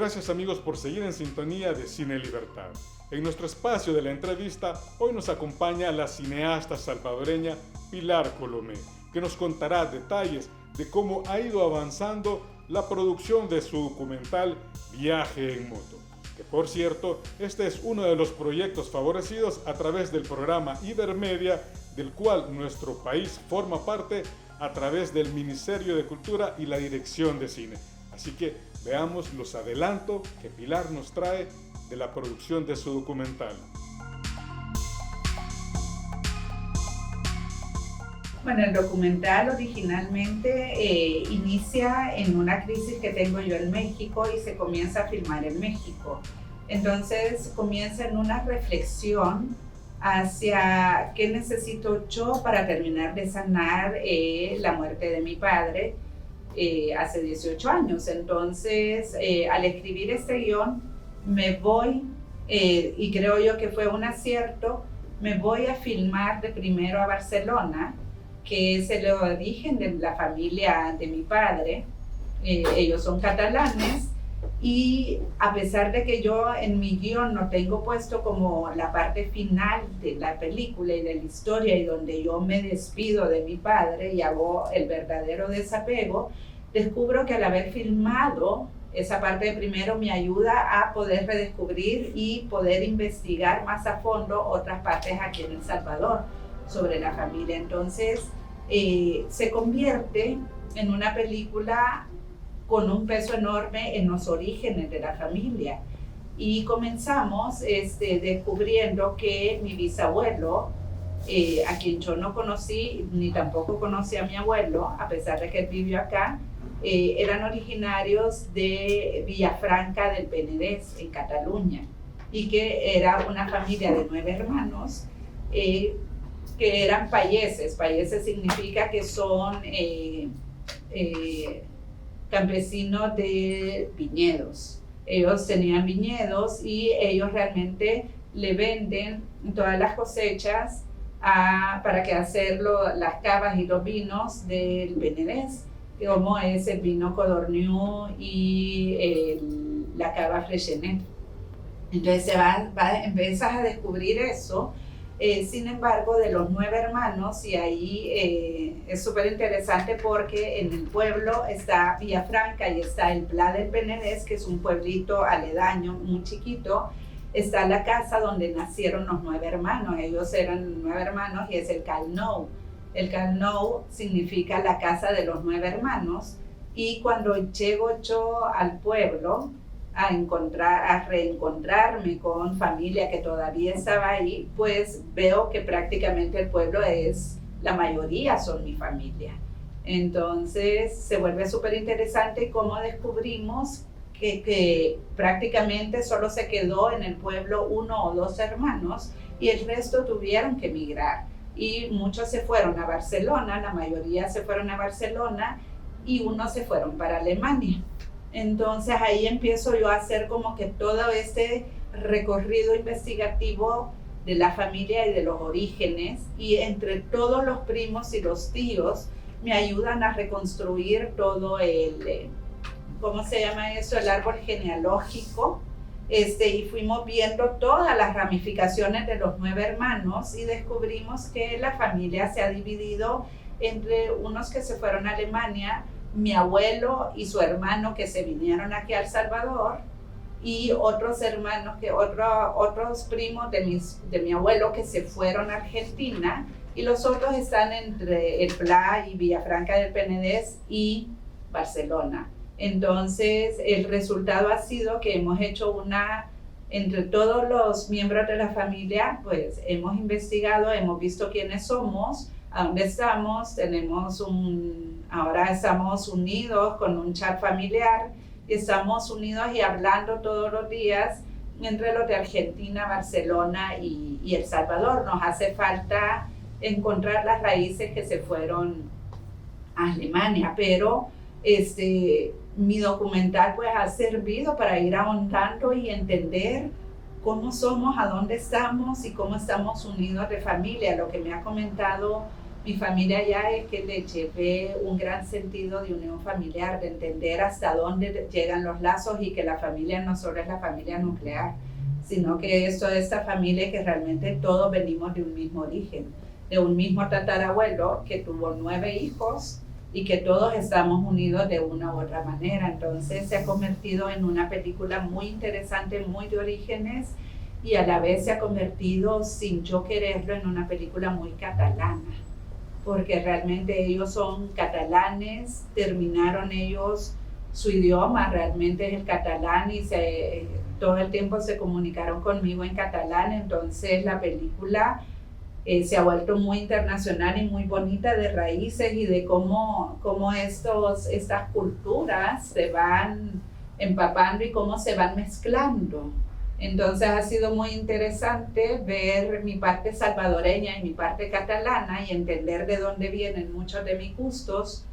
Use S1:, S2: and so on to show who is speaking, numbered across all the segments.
S1: Gracias amigos por seguir en sintonía de Cine Libertad. En nuestro espacio de la entrevista, hoy nos acompaña la cineasta salvadoreña Pilar Colomé, que nos contará detalles de cómo ha ido avanzando la producción de su documental Viaje en Moto, que por cierto, este es uno de los proyectos favorecidos a través del programa Ibermedia, del cual nuestro país forma parte a través del Ministerio de Cultura y la Dirección de Cine. Así que veamos los adelantos que Pilar nos trae de la producción de su documental.
S2: Bueno, el documental originalmente inicia en una crisis que tengo yo en México y se comienza a filmar en México. Entonces comienza en una reflexión hacia qué necesito yo para terminar de sanar la muerte de mi padre hace 18 años. Entonces, al escribir este guión, me voy, y creo yo que fue un acierto, me voy a filmar de primero a Barcelona, que es el origen de la familia de mi padre. Ellos son catalanes, y a pesar de que yo en mi guión no tengo puesto como la parte final de la película y de la historia y donde yo me despido de mi padre y hago el verdadero desapego, descubro que al haber filmado esa parte de primero me ayuda a poder redescubrir y poder investigar más a fondo otras partes aquí en El Salvador sobre la familia. Entonces se convierte en una película con un peso enorme en los orígenes de la familia. Y comenzamos descubriendo que mi bisabuelo, a quien yo no conocí, ni tampoco conocí a mi abuelo, a pesar de que él vivió acá, eran originarios de Villafranca del Penedès, en Cataluña, y que era una familia de 9 hermanos, que eran payeses. Payeses significa que son campesinos de viñedos. Ellos tenían viñedos y ellos realmente le venden todas las cosechas para que hacerlo las cavas y los vinos del Penedès, como es el vino Codorniu y la cava Freixenet. Entonces empiezas a descubrir eso. Sin embargo, de los 9 hermanos, y ahí es súper interesante porque en el pueblo está Villafranca y está el Pla del Penedès, que es un pueblito aledaño, muy chiquito. Está la casa donde nacieron los 9 hermanos. Ellos eran 9 hermanos y es el Cal Nou. El Cal Nou significa la casa de los 9 hermanos. Y cuando llego yo al pueblo a reencontrarme con familia que todavía estaba ahí, pues veo que prácticamente el pueblo la mayoría son mi familia. Entonces se vuelve súper interesante cómo descubrimos que prácticamente solo se quedó en el pueblo 1 o 2 hermanos y el resto tuvieron que emigrar. Y muchos se fueron a Barcelona, la mayoría se fueron a Barcelona y unos se fueron para Alemania. Entonces ahí empiezo yo a hacer como que todo este recorrido investigativo de la familia y de los orígenes, y entre todos los primos y los tíos me ayudan a reconstruir todo ¿cómo se llama eso? El árbol genealógico. Y fuimos viendo todas las ramificaciones de los 9 hermanos y descubrimos que la familia se ha dividido entre unos que se fueron a Alemania, mi abuelo y su hermano que se vinieron aquí a El Salvador, y otros hermanos, otros primos de mi abuelo que se fueron a Argentina, y los otros están entre el Pla y Villafranca del Penedès y Barcelona. Entonces el resultado ha sido que hemos hecho entre todos los miembros de la familia, pues hemos investigado, hemos visto quiénes somos, a dónde estamos. Ahora estamos unidos con un chat familiar, estamos unidos y hablando todos los días entre los de Argentina, Barcelona y El Salvador. Nos hace falta encontrar las raíces que se fueron a Alemania, pero mi documental pues ha servido para ir ahondando y entender cómo somos, a dónde estamos y cómo estamos unidos de familia. Lo que me ha comentado mi familia ya es que le llevé un gran sentido de unión familiar, de entender hasta dónde llegan los lazos y que la familia no solo es la familia nuclear, sino que es toda esta familia que realmente todos venimos de un mismo origen, de un mismo tatarabuelo que tuvo 9 hijos y que todos estamos unidos de una u otra manera. Entonces se ha convertido en una película muy interesante, muy de orígenes, y a la vez se ha convertido, sin yo quererlo, en una película muy catalana, porque realmente ellos son catalanes, terminaron ellos su idioma, realmente es el catalán, y todo el tiempo se comunicaron conmigo en catalán. Entonces la película se ha vuelto muy internacional y muy bonita, de raíces y de cómo estas culturas se van empapando y cómo se van mezclando. Entonces ha sido muy interesante ver mi parte salvadoreña y mi parte catalana y entender de dónde vienen muchos de mis gustos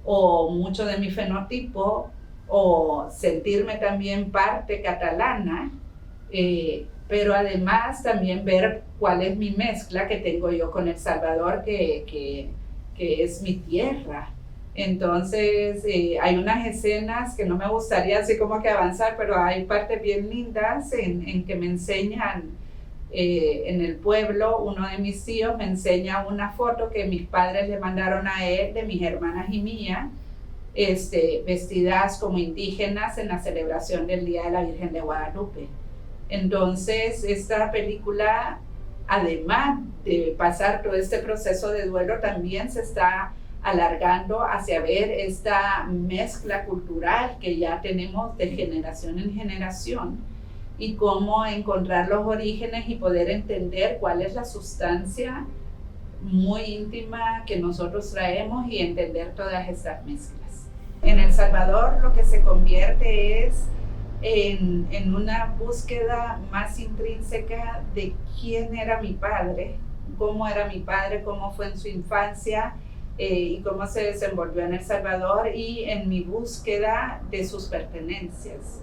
S2: o mucho de mi fenotipo, o sentirme también parte catalana, pero además también ver cuál es mi mezcla que tengo yo con El Salvador, que es mi tierra. Entonces hay unas escenas que no me gustaría así como que avanzar, pero hay partes bien lindas en que me enseñan, en el pueblo, uno de mis tíos me enseña una foto que mis padres le mandaron a él de mis hermanas y mía, vestidas como indígenas en la celebración del Día de la Virgen de Guadalupe. Entonces esta película, además de pasar todo este proceso de duelo, también se está alargando hacia ver esta mezcla cultural que ya tenemos de generación en generación, y cómo encontrar los orígenes y poder entender cuál es la sustancia muy íntima que nosotros traemos y entender todas estas mezclas. En El Salvador lo que se convierte es en una búsqueda más intrínseca de quién era mi padre, cómo fue en su infancia, y cómo se desenvolvió en El Salvador, y en mi búsqueda de sus pertenencias.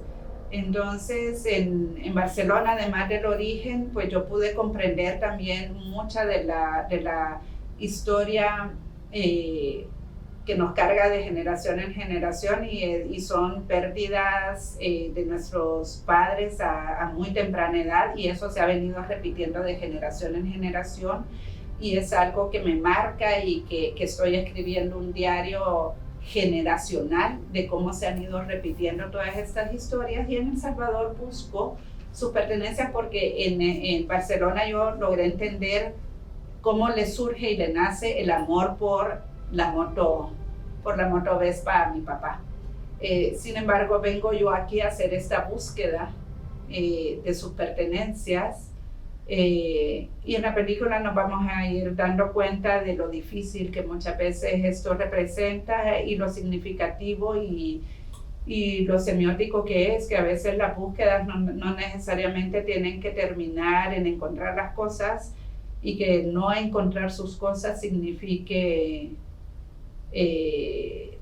S2: Entonces en Barcelona, además del origen, pues yo pude comprender también mucha de la historia que nos carga de generación en generación, y son pérdidas de nuestros padres a muy temprana edad, y eso se ha venido repitiendo de generación en generación, y es algo que me marca, y que estoy escribiendo un diario generacional de cómo se han ido repitiendo todas estas historias. Y en El Salvador busco sus pertenencias, porque en Barcelona yo logré entender cómo le surge y le nace el amor por la moto Vespa a mi papá. Sin embargo, vengo yo aquí a hacer esta búsqueda de sus pertenencias, y en la película nos vamos a ir dando cuenta de lo difícil que muchas veces esto representa, y lo significativo y lo semiótico que es, que a veces las búsquedas no necesariamente tienen que terminar en encontrar las cosas, y que no encontrar sus cosas signifique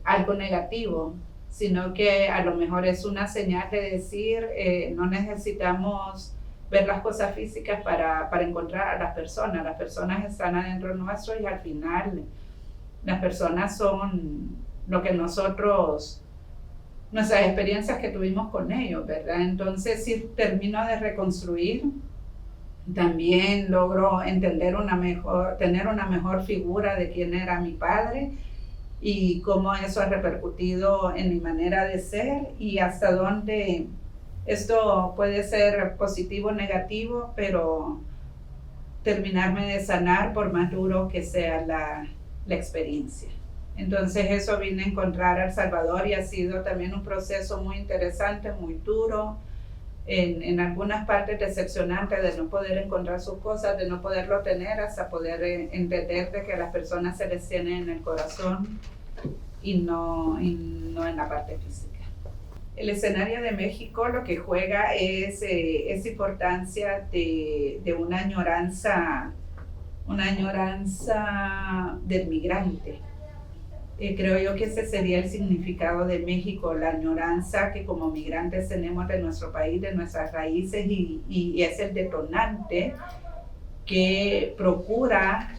S2: algo negativo, sino que a lo mejor es una señal de decir, no necesitamos ver las cosas físicas para encontrar a las personas están adentro nuestro, y al final las personas son lo que nuestras experiencias que tuvimos con ellos, ¿verdad? Entonces, si termino de reconstruir, también logro tener una mejor figura de quién era mi padre, y cómo eso ha repercutido en mi manera de ser, y hasta dónde esto puede ser positivo o negativo, pero terminarme de sanar por más duro que sea la experiencia. Entonces eso vine a encontrar a El Salvador, y ha sido también un proceso muy interesante, muy duro, en algunas partes decepcionante, de no poder encontrar sus cosas, de no poderlo tener, hasta poder entender de que a las personas se les tiene en el corazón y no en la parte física. El escenario de México lo que juega es esa importancia de una añoranza del migrante. Creo yo que ese sería el significado de México, la añoranza que como migrantes tenemos de nuestro país, de nuestras raíces, y es el detonante que procura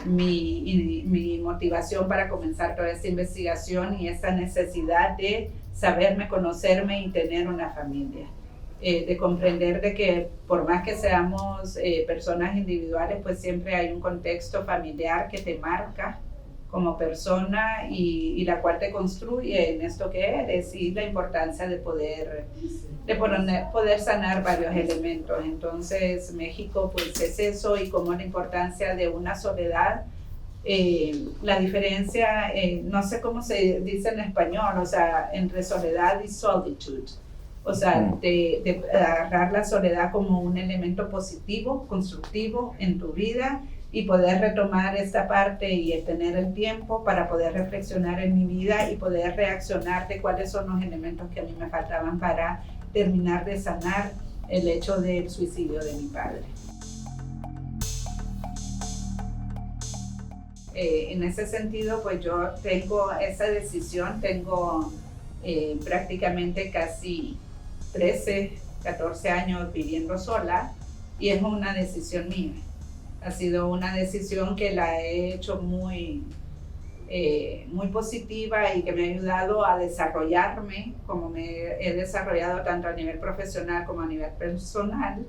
S2: mi motivación para comenzar toda esta investigación y esta necesidad de saberme, conocerme y tener una familia. De comprender de que por más que seamos personas individuales, pues siempre hay un contexto familiar que te marca como persona y la cual te construye en esto que eres, y la importancia de poder sanar varios elementos. Entonces México pues es eso, y como la importancia de una soledad, la diferencia, no sé cómo se dice en español, o sea, entre soledad y solitude. O sea, de agarrar la soledad como un elemento positivo, constructivo en tu vida, y poder retomar esta parte y tener el tiempo para poder reflexionar en mi vida y poder reaccionar de cuáles son los elementos que a mí me faltaban para terminar de sanar el hecho del suicidio de mi padre. En ese sentido, pues yo tengo esa decisión, tengo prácticamente casi 13, 14 años viviendo sola, y es una decisión mía. Ha sido una decisión que la he hecho muy positiva y que me ha ayudado a desarrollarme como me he desarrollado tanto a nivel profesional como a nivel personal.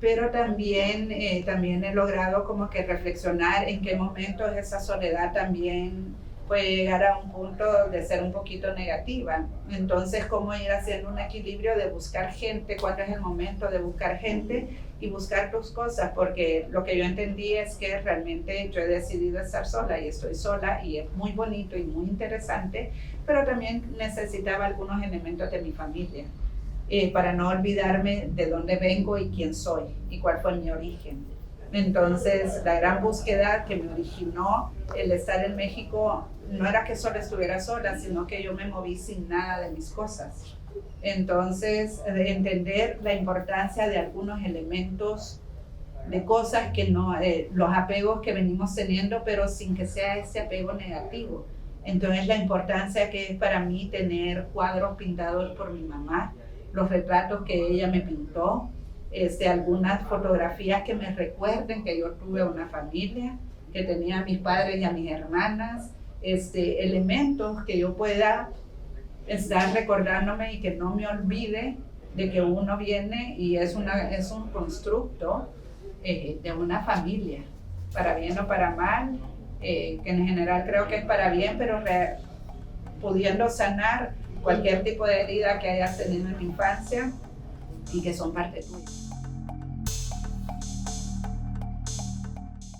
S2: Pero también he logrado como que reflexionar en qué momentos esa soledad también puede llegar a un punto de ser un poquito negativa. Entonces, cómo ir haciendo un equilibrio de buscar gente, cuándo es el momento de buscar gente y buscar tus cosas, porque lo que yo entendí es que realmente yo he decidido estar sola y estoy sola, y es muy bonito y muy interesante, pero también necesitaba algunos elementos de mi familia. Para no olvidarme de dónde vengo y quién soy y cuál fue mi origen. Entonces, la gran búsqueda que me originó el estar en México no era que solo estuviera sola, sino que yo me moví sin nada de mis cosas. Entonces, entender la importancia de algunos elementos, de cosas que no, los apegos que venimos teniendo, pero sin que sea ese apego negativo. Entonces, la importancia que es para mí tener cuadros pintados por mi mamá, los retratos que ella me pintó, algunas fotografías que me recuerden que yo tuve una familia, que tenía a mis padres y a mis hermanas, elementos que yo pueda estar recordándome y que no me olvide de que uno viene y es un constructo de una familia, para bien o para mal, que en general creo que es para bien, pero pudiendo sanar cualquier tipo de herida que hayas tenido en la infancia y que son parte tuya.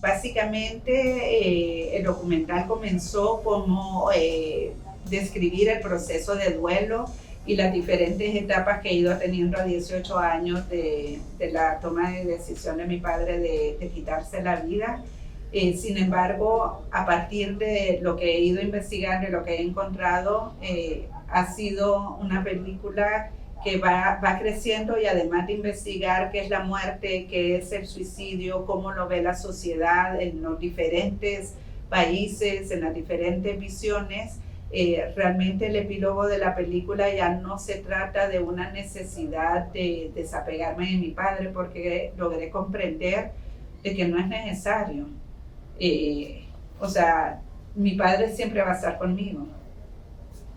S2: Básicamente, el documental comenzó como describir el proceso de duelo y las diferentes etapas que he ido teniendo a 18 años de la toma de decisión de mi padre de quitarse la vida. Sin embargo, a partir de lo que he ido investigando y lo que he encontrado, ha sido una película que va creciendo, y además de investigar qué es la muerte, qué es el suicidio, cómo lo ve la sociedad en los diferentes países, en las diferentes visiones, realmente el epílogo de la película ya no se trata de una necesidad de desapegarme de mi padre, porque logré comprender de que no es necesario. O sea, mi padre siempre va a estar conmigo.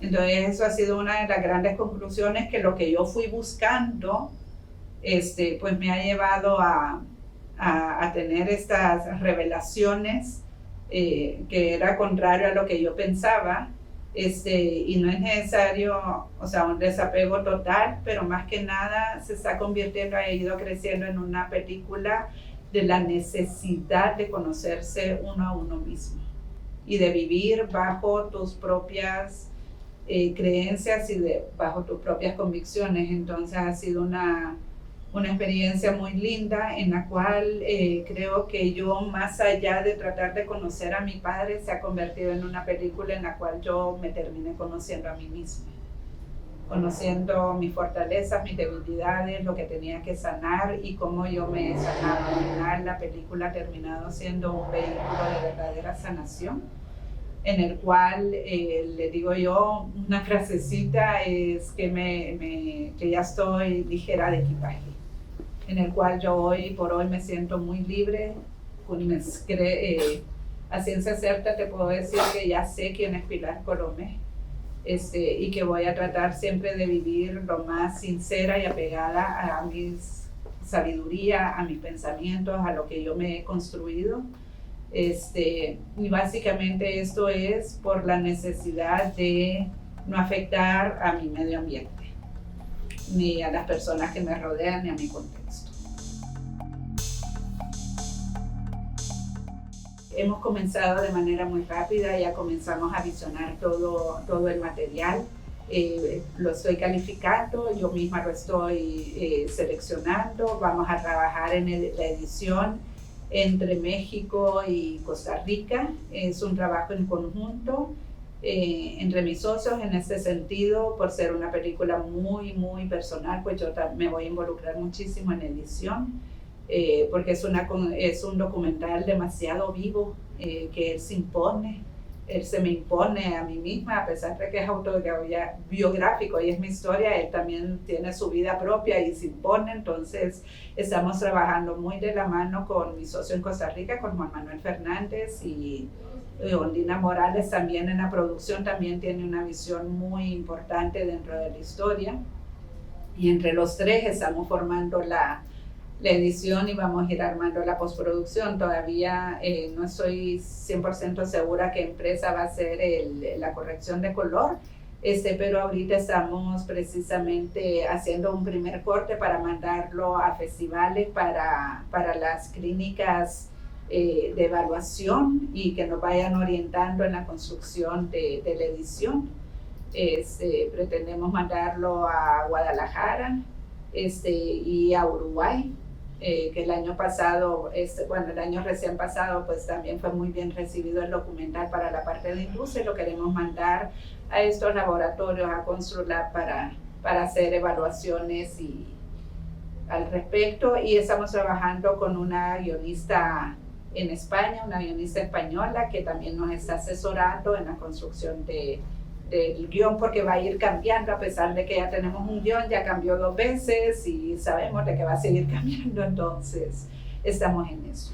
S2: Entonces eso ha sido una de las grandes conclusiones, que lo que yo fui buscando pues me ha llevado a tener estas revelaciones, que era contrario a lo que yo pensaba, y no es necesario, o sea, un desapego total, pero más que nada se está convirtiendo, ha ido creciendo en una película de la necesidad de conocerse uno a uno mismo y de vivir bajo tus propias creencias y bajo tus propias convicciones. Entonces ha sido una experiencia muy linda, en la cual creo que yo, más allá de tratar de conocer a mi padre, se ha convertido en una película en la cual yo me terminé conociendo a mí misma, conociendo mis fortalezas, mis debilidades, lo que tenía que sanar y cómo yo me he sanado. Al final la película ha terminado siendo un vehículo de verdadera sanación, en el cual le digo yo, una frasecita es que ya estoy ligera de equipaje, en el cual yo hoy por hoy me siento muy libre, pues, a ciencia cierta te puedo decir que ya sé quién es Pilar Colomé, y que voy a tratar siempre de vivir lo más sincera y apegada a mi sabiduría, a mis pensamientos, a lo que yo me he construido. Y básicamente esto es por la necesidad de no afectar a mi medio ambiente, ni a las personas que me rodean, ni a mi contexto. Hemos comenzado de manera muy rápida, ya comenzamos a visionar todo el material. Lo estoy calificando, yo misma lo estoy seleccionando. Vamos a trabajar en la edición entre México y Costa Rica. Es un trabajo en conjunto entre mis socios en este sentido, por ser una película muy, muy personal, pues yo me voy a involucrar muchísimo en edición. Porque es un documental demasiado vivo, que él se impone, él se me impone a mí misma, a pesar de que es autobiográfico y es mi historia, él también tiene su vida propia y se impone. Entonces estamos trabajando muy de la mano con mi socio en Costa Rica, con Juan Manuel Fernández, y Ondina Morales también en la producción, también tiene una visión muy importante dentro de la historia, y entre los tres estamos formando la edición y vamos a ir armando la postproducción. Todavía no estoy 100% segura qué empresa va a hacer la corrección de color, pero ahorita estamos precisamente haciendo un primer corte para mandarlo a festivales, para las clínicas de evaluación, y que nos vayan orientando en la construcción de la edición. Pretendemos mandarlo a Guadalajara y a Uruguay, que el año pasado, el año recién pasado, pues también fue muy bien recibido el documental para la parte de industria, y lo queremos mandar a estos laboratorios, a Construlab, para hacer evaluaciones al respecto. Y estamos trabajando con una guionista en España, una guionista española, que también nos está asesorando en la construcción del guión, porque va a ir cambiando, a pesar de que ya tenemos un guión, ya cambió 2 veces y sabemos de que va a seguir cambiando. Entonces estamos en eso.